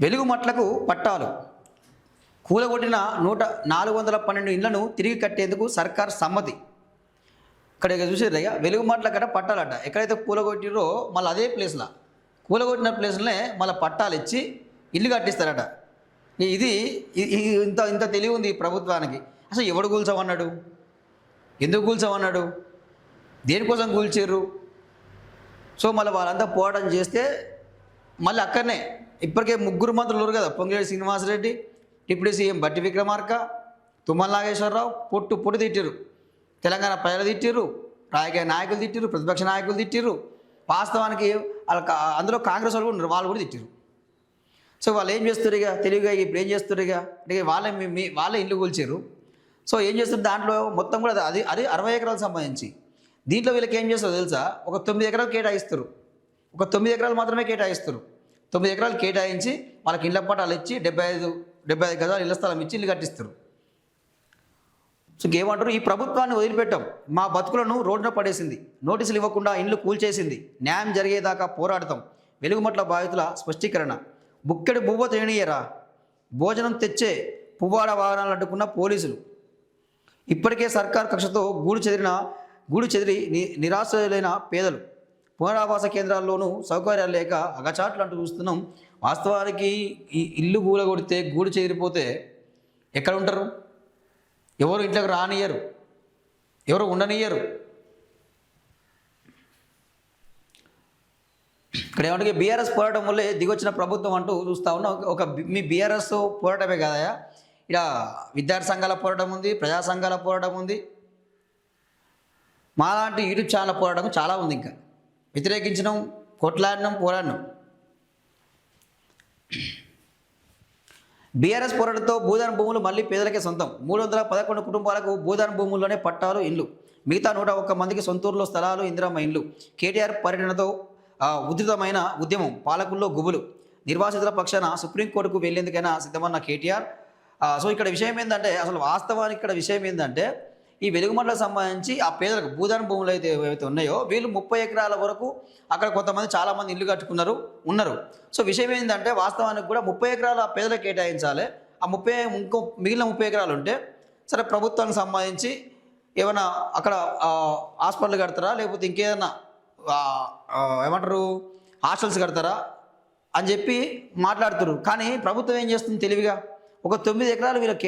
వెలుగుమట్లకు పట్టాలు కూలగొట్టిన 412 ఇళ్లను తిరిగి కట్టేందుకు సర్కార్ సమ్మతి. ఇక్కడ చూసేదయ్యా వెలుగుమట్ల కట్ట పట్టాలట. ఎక్కడైతే కూలగొట్టిరో మళ్ళీ అదే ప్లేస్లో కూలగొట్టిన ప్లేస్లోనే మళ్ళీ పట్టాలు ఇచ్చి ఇల్లు కట్టిస్తారట. ఇది ఇంత ఇంత తెలివి ఉంది ఈ ప్రభుత్వానికి. అసలు ఎవడు కూల్చమన్నాడు? ఎందుకు కూల్చమన్నాడు? దేనికోసం కూల్చారు? సో మళ్ళీ వాళ్ళంతా పోరాటం చేస్తే మళ్ళీ అక్కడనే ఇప్పటికే 3 మంత్రులు ఉన్నారు కదా, పొంగిరెడ్డి శ్రీనివాసరెడ్డి, డిప్యూటీ సీఎం బట్టి విక్రమార్క, తుమ్మల నాగేశ్వరరావు పొట్టు తిట్టిరు. తెలంగాణ ప్రజలు తిట్టిరు, రాజకీయ నాయకులు తిట్టిరు, ప్రతిపక్ష నాయకులు తిట్టిరు. వాస్తవానికి అందులో కాంగ్రెస్ వాళ్ళు ఉన్నారు, వాళ్ళు కూడా తిట్టిరు. సో వాళ్ళు ఏం చేస్తారు ఇక తెలివిగా? ఇప్పుడు ఏం చేస్తారు ఇక అంటే వాళ్ళే ఇల్లు కూల్చారు. సో ఏం చేస్తారు దాంట్లో మొత్తం కూడా అది 60 ఎకరాలకు సంబంధించి. దీంట్లో వీళ్ళకి ఏం చేస్తారో తెలుసా? ఒక 9 ఎకరాలు కేటాయిస్తారు. ఒక 9 ఎకరాలు మాత్రమే కేటాయిస్తారు. 9 ఎకరాలు కేటాయించి వాళ్ళకి ఇళ్ల పట్టాలు ఇచ్చి 75 గజాలు ఇళ్ల స్థలం ఇచ్చి ఇల్లు కట్టిస్తారు. సో ఏమంటారు? ఈ ప్రభుత్వాన్ని వదిలిపెట్టాం, మా బతుకులను రోడ్డున పడేసింది, నోటీసులు ఇవ్వకుండా ఇండ్లు కూల్చేసింది, న్యాయం జరిగేదాకా పోరాడతాం. వెలుగుమట్ల బాధితుల స్పష్టీకరణ. బుక్కెడు బువ్వ తేనియరా, భోజనం తెచ్చే పువ్వాడ వాహనాలు అడ్డుకున్న పోలీసులు. ఇప్పటికే సర్కార్ కక్షతో గూడు చెదిరి నిరాశ్రయులైన పేదలు. పునరావాస కేంద్రాల్లోనూ సౌకర్యాలు లేక అగచాట్లు అంటూ చూస్తున్నాం. వాస్తవానికి ఈ ఇల్లు కూలగొడితే గూడు చెదిరిపోతే ఎక్కడ ఉంటారు? ఎవరు ఇంట్లోకి రానియ్యరు, ఎవరు ఉండనియ్యరు. ఇక్కడ ఏమంటే బీఆర్ఎస్ పోరాటం వల్లే దిగొచ్చిన ప్రభుత్వం అంటూ చూస్తూ ఉన్నాం. మీ బీఆర్ఎస్ పోరాటమే కాదయా, ఇక్కడ విద్యార్థి సంఘాల పోరాటం ఉంది, ప్రజా సంఘాల పోరాటం ఉంది, మాలాంటి యూట్యూబ్ ఛానల్ పోరాటం చాలా ఉంది. ఇంకా వ్యతిరేకించడం, కొట్లాడినాం, పోరాడినాం. బీఆర్ఎస్ పోరాటంతో భూదాన భూములు మళ్ళీ పేదలకే సొంతం. 311 కుటుంబాలకు భూదాన భూముల్లోనే పట్టాలు, ఇల్లు. మిగతా 101 మందికి సొంతూరులో స్థలాలు, ఇందిరమ్మ ఇండ్లు. కేటీఆర్ పర్యటనతో ఉధృతమైన ఉద్యమం, పాలకుల్లో గుబులు. నిర్వాసితుల పక్షాన సుప్రీంకోర్టుకు వెళ్లేందుకైనా సిద్ధమన్న కేటీఆర్. సో ఇక్కడ విషయం ఏంటంటే, అసలు వాస్తవానికి ఇక్కడ విషయం ఏంటంటే, ఈ వెలుగుమట్లకు సంబంధించి ఆ పేదలకు భూదాన భూములు ఏవైతే ఉన్నాయో వీళ్ళు 30 ఎకరాల వరకు అక్కడ కొంతమంది చాలామంది ఇల్లు కట్టుకున్నారు ఉన్నారు. సో విషయం ఏంటంటే, వాస్తవానికి కూడా 30 ఎకరాల పేదలకు కేటాయించాలి. ఆ మిగిలిన 30 ఎకరాలు ఉంటే సరే ప్రభుత్వానికి సంబంధించి ఏమైనా అక్కడ హాస్పిటల్ కడతారా, లేకపోతే ఇంకేదన్నా ఏమంటారు హాస్టల్స్ కడతారా అని చెప్పి మాట్లాడుతున్నారు. కానీ ప్రభుత్వం ఏం చేస్తుంది తెలివిగా, ఒక 9 ఎకరాలు వీళ్ళకి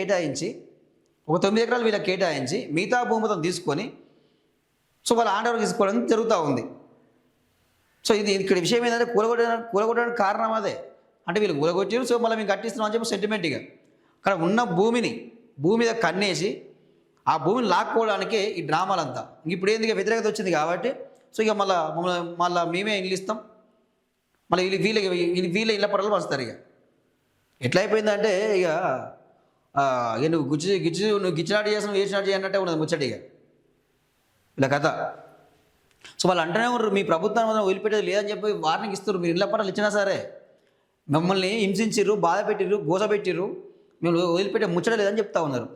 కేటాయించి మిగతా భూమితో తీసుకొని సో వాళ్ళ ఆండర్ తీసుకోవడం జరుగుతూ ఉంది. సో ఇక్కడ విషయం ఏంటంటే కూలగొట్టడానికి కారణం అదే. అంటే వీళ్ళు కూలగొట్టారు, సో మళ్ళీ మేము కట్టిస్తున్నాం అని చెప్పి సెంటిమెంట్గా అక్కడ ఉన్న భూమి మీద కన్నేసి ఆ భూమిని లాక్కోవడానికే ఈ డ్రామాలంతా. ఇప్పుడు ఏంది వ్యతిరేకత వచ్చింది కాబట్టి సో ఇక మళ్ళీ మేమే ఇల్లు ఇస్తాం, మళ్ళీ వీళ్ళ ఇళ్ళ పడలు పంచుతారు. ఇక ఎట్లా అయిపోయిందంటే ఇక నువ్వు గిచ్చినాటి చేసినావు, వేసినాటి చేయనట్టే ఉన్నది ముచ్చటిగా ఇలా కథ. సో వాళ్ళు అంటూనే ఉన్నారు, మీ ప్రభుత్వాన్ని మాత్రం వదిలిపెట్టేది లేదని చెప్పి వార్నింగ్ ఇస్తారు. మీరు ఇళ్ళ పట్టాలు ఇచ్చినా సరే మమ్మల్ని హింసించిర్రు, బాధ పెట్టిర్రు, గోస పెట్టిర్రు, మేము వదిలిపెట్టే ముచ్చట లేదని చెప్తా ఉన్నారు.